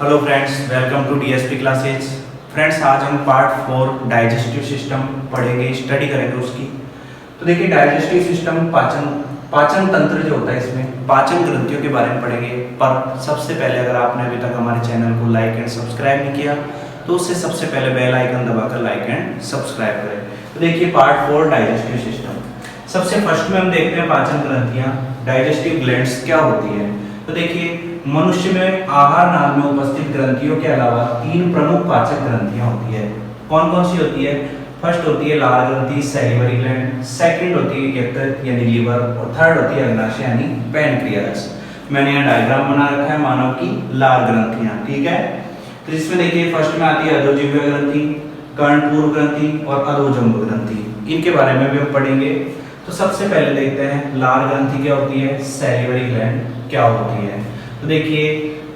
Hello friends, welcome to DSP classes. Friends, आज हम part 4 digestive system पढ़ेंगे, study करेंगे उसकी। तो देखिए, डाइजेस्टिव सिस्टम पाचन तंत्र जो होता है, इसमें पाचन ग्रंथियों के बारे में पढ़ेंगे। पर सबसे पहले अगर आपने अभी तक हमारे चैनल को लाइक एंड सब्सक्राइब नहीं किया तो उससे सबसे पहले बेल आइकन दबाकर लाइक एंड सब्सक्राइब करें। तो देखिए, पार्ट 4 डाइजेस्टिव सिस्टम। सबसे फर्स्ट में हम देखते हैं पाचन ग्रंथियां, डाइजेस्टिव ग्लैंड्स क्या होती है। तो देखिए, मनुष्य में आहार नाल में उपस्थित ग्रंथियों के अलावा 3 प्रमुख पाचक ग्रंथियां होती है। कौन कौन सी होती है? फर्स्ट होती है लार ग्रंथि, सैलिवरी ग्लैंड। सेकंड होती है यकृत यानी लीवर, और थर्ड होती है अग्नाशय यानी पैनक्रियास। मैंने यहाँ डायग्राम बना रखा है मानव की लार ग्रंथियां, ठीक है। तो इसमें देखिए, फर्स्ट में आती है अधोजिह्वा ग्रंथि, कर्णपूर ग्रंथि और अधोजंब ग्रंथि। इनके बारे में भी हम पढ़ेंगे। तो सबसे पहले देखते हैं लार ग्रंथि क्या होती है, सैलिवरी ग्लैंड क्या होती है। तो देखिए,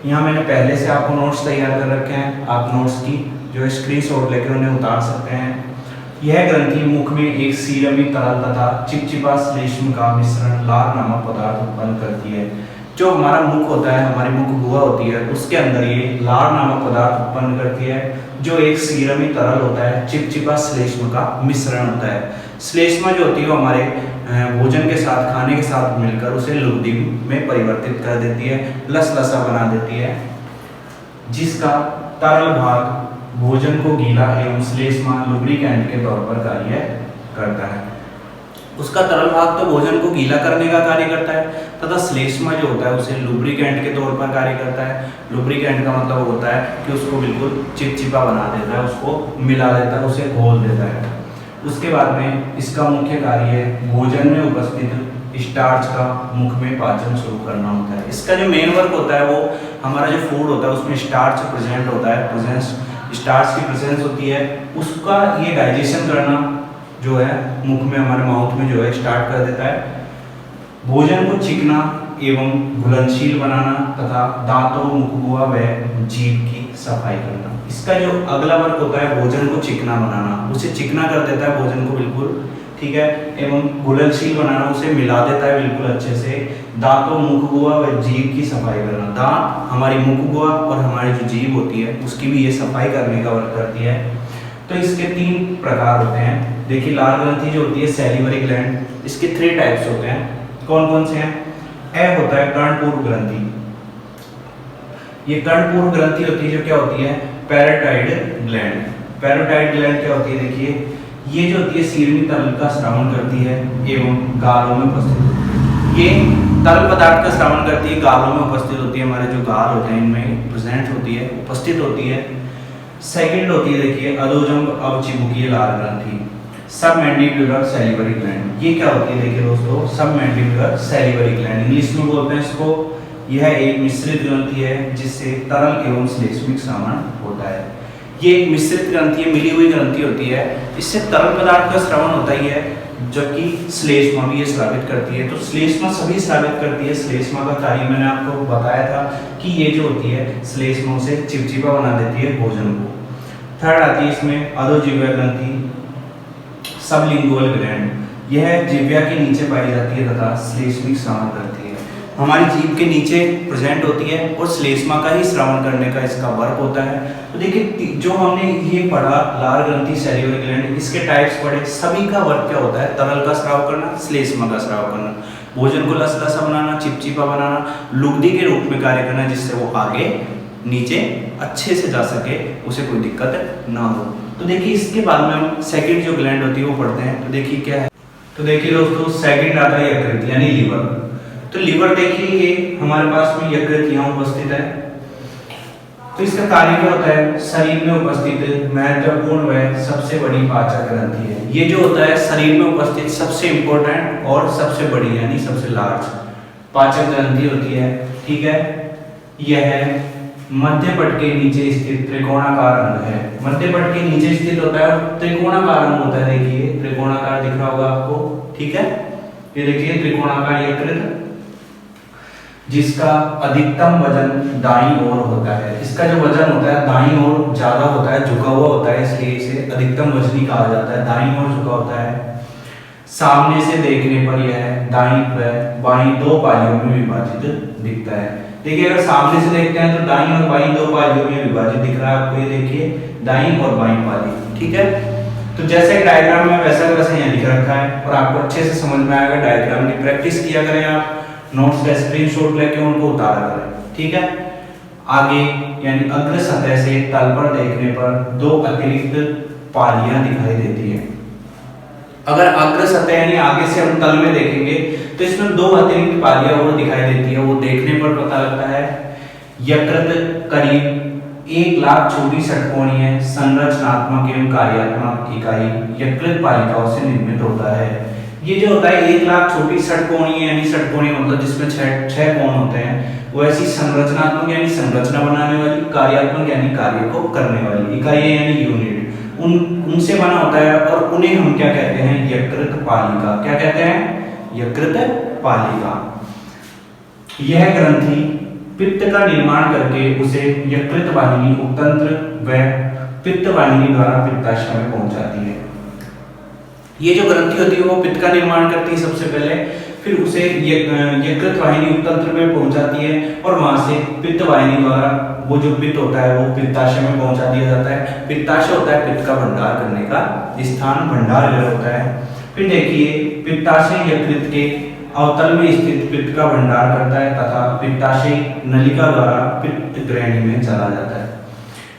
यहाँ मैंने पहले से आपको नोट्स तैयार कर रखे हैं। आप नोट्स की जो स्क्रीनशॉट लेकर उन्हें उतार सकते हैं। यह ग्रंथि मुख में एक सीरमी तरल तथा चिपचिपा श्लेष्म का मिश्रण लार नामक पदार्थ उत्पन्न करती है। जो हमारा मुख होता है, हमारी मुख गुहा होती है, उसके अंदर ये लार नामक पदार्थ उत्पन्न करती है, जो एक सीरमी तरल होता है, चिपचिपा श्लेष्म का मिश्रण होता है। श्लेष्मा जो होती है वो हमारे भोजन के साथ, खाने के साथ मिलकर उसे लुब्धि में परिवर्तित कर देती है, लसलसा बना देती है, जिसका तरल भाग भोजन को गीला एवं श्लेष्मा लुब्रिकेंट के तौर पर कार्य करता है। उसका तरल भाग तो भोजन को गीला करने का कार्य करता है, तथा श्लेष्मा जो होता है उसे लुब्रिकेंट के तौर पर कार्य करता है। लुब्रिकेंट का मतलब होता है कि उसको बिल्कुल चिपचिपा बना देता है, उसको मिला देता है, उसे घोल देता है। उसके बाद में इसका मुख्य कार्य है भोजन में उपस्थित स्टार्च का मुख में पाचन शुरू करना होता है। इसका जो मेन वर्क होता है वो हमारा जो फूड होता है उसमें स्टार्च प्रेजेंट होता है, स्टार्च की प्रेजेंस होती है, उसका ये डाइजेशन करना जो है मुख में, हमारे माउथ में जो है स्टार्ट कर देता है। भोजन को चिकना एवं घुलनशील बनाना तथा दांतों, मुखगुआ व जीभ की सफाई करना। इसका जो अगला वर्क होता है भोजन को चिकना बनाना, उसे चिकना कर देता है भोजन को बिल्कुल, ठीक है, एवं घुलनशील बनाना, उसे मिला देता है बिल्कुल अच्छे से। दांतों, मुखगुआ व जीभ की सफाई करना, दांत, हमारी मुखगुआ और हमारी जो जीभ होती है उसकी भी ये सफाई करने का वर्क करती है। तो इसके 3 प्रकार होते हैं। देखिए, लार ग्रंथि जो होती है सैलिवरी ग्लैंड, इसके 3 टाइप्स होते हैं। कौन कौन से हैं? ए होता है कर्णपूर ग्रंथि। ये कर्णपूर ग्रंथि होती है जो क्या होती है, पैराटाइड ग्लैंड। पैराटाइड ग्लैंड क्या होती है? देखिए, ये जो होती है सीरमी तरल का स्रावन करती है एवं गालों में उपस्थित होती है। ये तरल पदार्थ का स्रावन करती है, गालों में उपस्थित होती है, हमारे जो गाल होते हैं इनमें प्रेजेंट होती है, उपस्थित होती है। सेकंड होती है, देखिए, अधोजंब अवचिबुकीय लार ग्रंथि, सब मैंडिबुलर सैलिवरी ग्लैंड। ये क्या होती है? देखिए दोस्तों, सब मैंडिबुलर सैलिवरी ग्लैंड, इंग्लिश में बोलते हैं इसको। यह एक मिश्रित ग्रंथि है जिससे तरल एवं श्लेष्मिक श्रवण होता है। ये एक मिश्रित ग्रंथि है, मिली हुई ग्रंथि होती है, इससे तरल पदार्थ का श्रवण होता ही है, जबकि श्लेष्मा भी ये स्रावित करती है। तो श्लेष्मा सभी स्रावित करती है। श्लेष्मा का कार्य मैंने आपको बताया था कि ये जो होती है श्लेष्मा से चिपचिपा बना देती है भोजन को। थर्ड आती है इसमें अधोजिह्वा ग्रंथि, सबलिंगुअल ग्लैंड। यह जिह्वा के नीचे पाई जाती है तथा श्लेष्मिक श्रवण करती है। हमारी जीभ के नीचे प्रेजेंट होती है और श्लेष्मा का ही श्रवण करने का इसका वर्क होता है। तो देखिए, जो हमने ये पढ़ा लार ग्रंथि, सैलिवरी ग्लैंड, इसके टाइप्स पढ़े, सभी का वर्क क्या होता है? तरल का स्राव करना, श्लेष्मा का स्राव करना, भोजन को लसलसा बनाना, चिपचिपा बनाना, लुब्धि के रूप में कार्य करना, जिससे वो आगे नीचे अच्छे से जा सके, उसे कोई दिक्कत ना हो। तो देखिए, इसके बाद में हम सेकंड जो ग्लैंड होती है वो पढ़ते हैं। तो देखिए क्या है, तो देखिए दोस्तों, सेकंड आता है यकृत यानी लीवर। तो लीवर देखिए, ये हमारे पास में यकृत यहाँ उपस्थित है। तो इसका कार्य क्या होता है? शरीर में उपस्थित महत्वपूर्ण व सबसे बड़ी पाचक ग्रंथि है। ये जो होता है शरीर में उपस्थित सबसे इंपॉर्टेंट और सबसे बड़ी यानी सबसे लार्ज पाचक ग्रंथि होती है, ठीक है। यह मध्य पट के नीचे स्थित त्रिकोणाकार अंग है। मध्य पट के नीचे स्थित होता है और त्रिकोणाकार अंग होता है। देखिए, त्रिकोणाकार दिख रहा होगा आपको, ठीक है। ये देखिए त्रिकोणाकार यकृत, जिसका अधिकतम वजन दाईं ओर होता है। इसका जो वजन होता है दाईं ओर ज्यादा होता है, झुका हुआ होता है, इसलिए इसे अधिकतम वजनी कहा जाता है। दाईं ओर झुका होता है। सामने से देखने पर यह दाईं व बाईं 2 पालियों में विभाजित दिखता है। देखिए अगर सामने से देखते हैं तो दाईं और बाईं दो पालियों में विभाजित दिख रहा है आपको, ये देखिए दाईं और बाईं पाली, ठीक है। तो जैसे डायग्राम में वैसा वैसा यहाँ लिख रखा है और आपको अच्छे से समझ में आएगा। डायग्राम की प्रैक्टिस किया करें, आप नोट्स का स्क्रीनशॉट लेके उनको उतारा करें, ठीक है। आगे यानी अग्र सतह से तल पर देखने पर दो अतिरिक्त पालियां दिखाई देती है। अगर अग्र सतह यानी आगे से हम तल में देखेंगे तो इसमें दो अतिरिक्त पालियां और दिखाई देती है। वो देखने पर पता लगता है यकृत करीब 1,00,000 छोटी षटकोणीय संरचनात्मक एवं कार्यात्मक इकाई यकृत पालिकाओं से निर्मित होता है। ये जो होता है 1,00,000 छोटी षटकोणीय यानी षटकोणीय मतलब जिसमें छह कोण होते हैं, वो ऐसी संरचनात्मक यानी संरचना बनाने वाली, कार्यात्मक यानी कार्य को करने वाली इकाई यानी यूनिट उनसे बना होता है। और उन्हें हम क्या कहते हैं? यकृत पालिका। क्या कहते हैं? यकृत पालिका। यह ग्रंथि पित्त का निर्माण करके उसे यकृत वाहिनी, उपतंत्र व पित्त वाहिनी द्वारा पित्ताशय में पहुंचाती है। ये जो ग्रंथि होती है वो पित्त का निर्माण करती है सबसे पहले, फिर उसे यकृत वाहिनी उपतंत्र में पहुंचाती है और वहां से पित्त वाहिनी द्वारा वो जो पित्त होता है वो पित्ताशय में पहुंचा दिया जाता है। पित्ताशय होता है पित्त का भंडार करने का स्थान, भंडार घर होता है। फिर देखिए पित्ताशय यकृत के अवतल में स्थित पित्त का भंडार करता है तथा पित्ताशय नलिका द्वारा पित्त ग्रहणी में चला जाता है।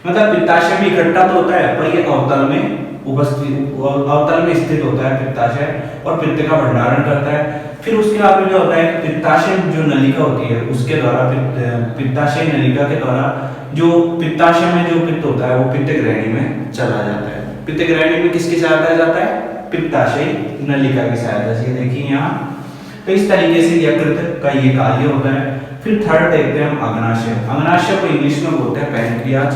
मतलब पित्ताशय में इकट्ठा तो होता है पर ये अवतल में अवतल में स्थित होता है पित्ताशय और पित्त का भंडारण करता है। फिर उसके बाद में क्या होता है? पित्ताशय जो नलिका होती है उसके द्वारा पित्ताशय नलिका के द्वारा जो पित्ताशय में जो पित्त होता है वो पित्त ग्रहणी में चला जाता है। पित्त ग्रहणी में किसकी सहायता जाता है? पित्ताशय नलिका की सहायता से। देखिए यहाँ तो इस तरीके से यकृत का ये कार्य होता है। फिर थर्ड देखते हैं हम अग्नाशय। अग्नाशय को इंग्लिश में बोलते हैं पैनक्रियाज।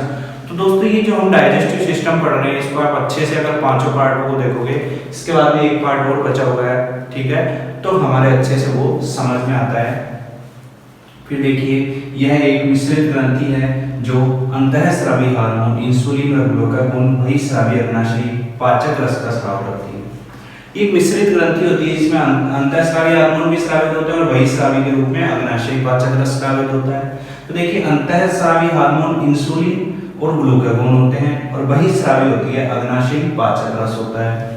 तो दोस्तों ये जो हम डाइजेस्टिव सिस्टम पढ़ रहे हैं इसको आप अच्छे से अगर पांचों पार्ट को देखोगे, इसके बाद में एक पार्ट और बचा हुआ है, ठीक है, तो हमारे अच्छे से वो समझ में आता है। फिर देखिए यह एक मिश्रित ग्रंथि है जो अंतःस्रावी हार्मोन, इंसुलिन और ग्लूकागोन, बहिःस्रावी अग्नाशयी पाचक रस का स्राव करती है। एक मिश्रित ग्रंथि होती है, इसमें अंतःस्रावी हार्मोन भी स्रावित होते हैं और बहिःस्रावी के रूप में अग्नाशयी पाचक रस स्रावित होता है। तो देखिए अंतःस्रावी हार्मोन इंसुलिन और ग्लूकागोन होते हैं और बहिःस्रावी होती है अग्नाशयी पाचक रस होता है।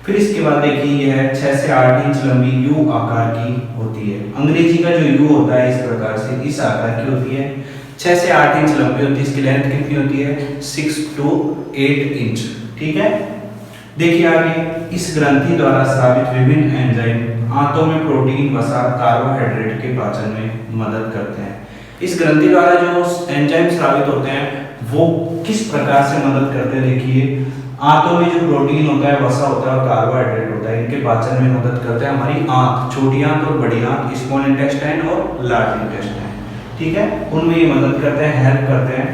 फिर इसके बाद देखिए यह 6 से 8 इंच लंबी यू आकार की होती है। अंग्रेजी का जो यू होता है इस प्रकार से इस आकार की होती है, 6 से 8 इंच लंबी होती है। इसकी लेंथ कितनी होती है? 6 to 8 इंच, ठीक है। देखिए आगे इस ग्रंथि द्वारा स्रावित विभिन्न एंजाइम आंतों में प्रोटीन, वसा, कार्बोहाइड्रेट के पाचन में मदद करते हैं। इस ग्रंथि द्वारा जो एंजाइम स्रावित होते हैं वो किस प्रकार से मदद करते हैं? देखिए आंतों में जो प्रोटीन होता है, वसा होता है और कार्बोहाइड्रेट होता है, इनके पाचन में मदद करते हैं हमारी आंत, छोटी आंत और बड़ी आंत, स्मॉल इंटेस्टाइन और लार्ज इंटेस्टाइन, ठीक है, उनमें ये मदद करते हैं, हेल्प करते हैं।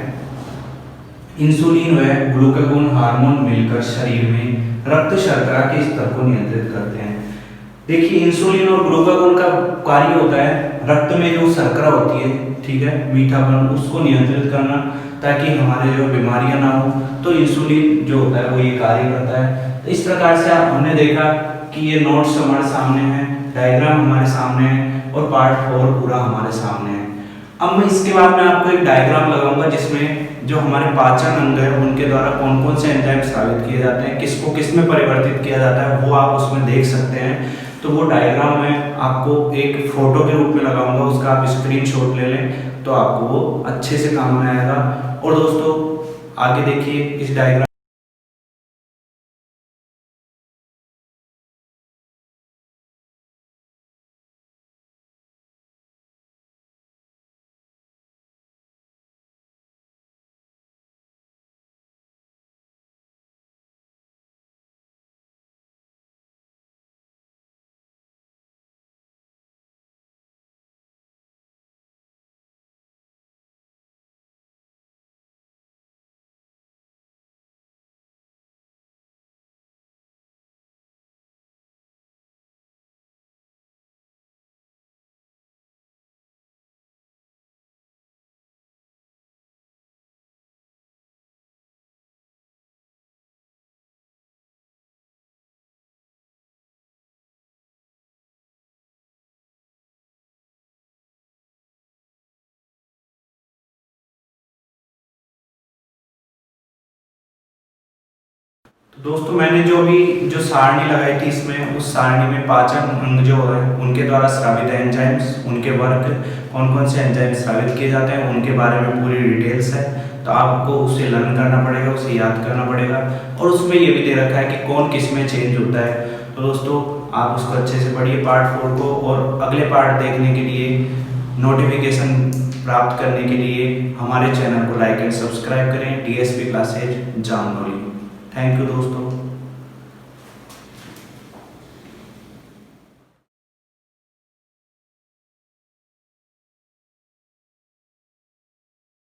इंसुलिन व ग्लूकागोन हार्मोन मिलकर शरीर में रक्त शर्करा के स्तर को नियंत्रित करते हैं। देखिए इंसुलिन और ग्लूकागोन का कार्य होता है रक्त में जो शर्करा होती है, ठीक है, मीठापन, उसको नियंत्रित करना ताकि हमारे जो बीमारियां ना हो। तो इंसुलिन जो होता है वो ये कार्य करता है। तो इस प्रकार से हमने देखा कि ये नोट्स हमारे सामने है, डायग्राम हमारे सामने है और पार्ट 4 पूरा हमारे सामने है। अब मैं इसके बाद में आपको एक डायग्राम लगाऊंगा जिसमें जो हमारे पाचन अंग है उनके द्वारा कौन कौन से एंजाइम स्रावित किए जाते हैं, किसको किस में परिवर्तित किया जाता है, वो आप उसमें देख सकते हैं। तो वो डायग्राम मैं आपको एक फोटो के रूप में लगाऊंगा, उसका आप स्क्रीनशॉट ले लें तो आपको वो अच्छे से काम में आएगा। और दोस्तों आगे देखिए इस डायग्राम दोस्तों मैंने जो सारणी लगाई थी इसमें, उस सारणी में पाचन अंग जो है उनके द्वारा स्रावित एंजाइम्स, उनके वर्क, कौन कौन से एंजाइम स्रावित किए जाते हैं, उनके बारे में पूरी डिटेल्स है। तो आपको उसे लर्न करना पड़ेगा, उसे याद करना पड़ेगा। और उसमें ये भी दे रखा है कि कौन किस में चेंज होता है। तो दोस्तों आप उसको अच्छे से पढ़िए पार्ट 4 को, और अगले पार्ट देखने के लिए, नोटिफिकेशन प्राप्त करने के लिए हमारे चैनल को लाइक एंड सब्सक्राइब करें, डीएसपी क्लासेज जामनोली। थैंक यू दोस्तों।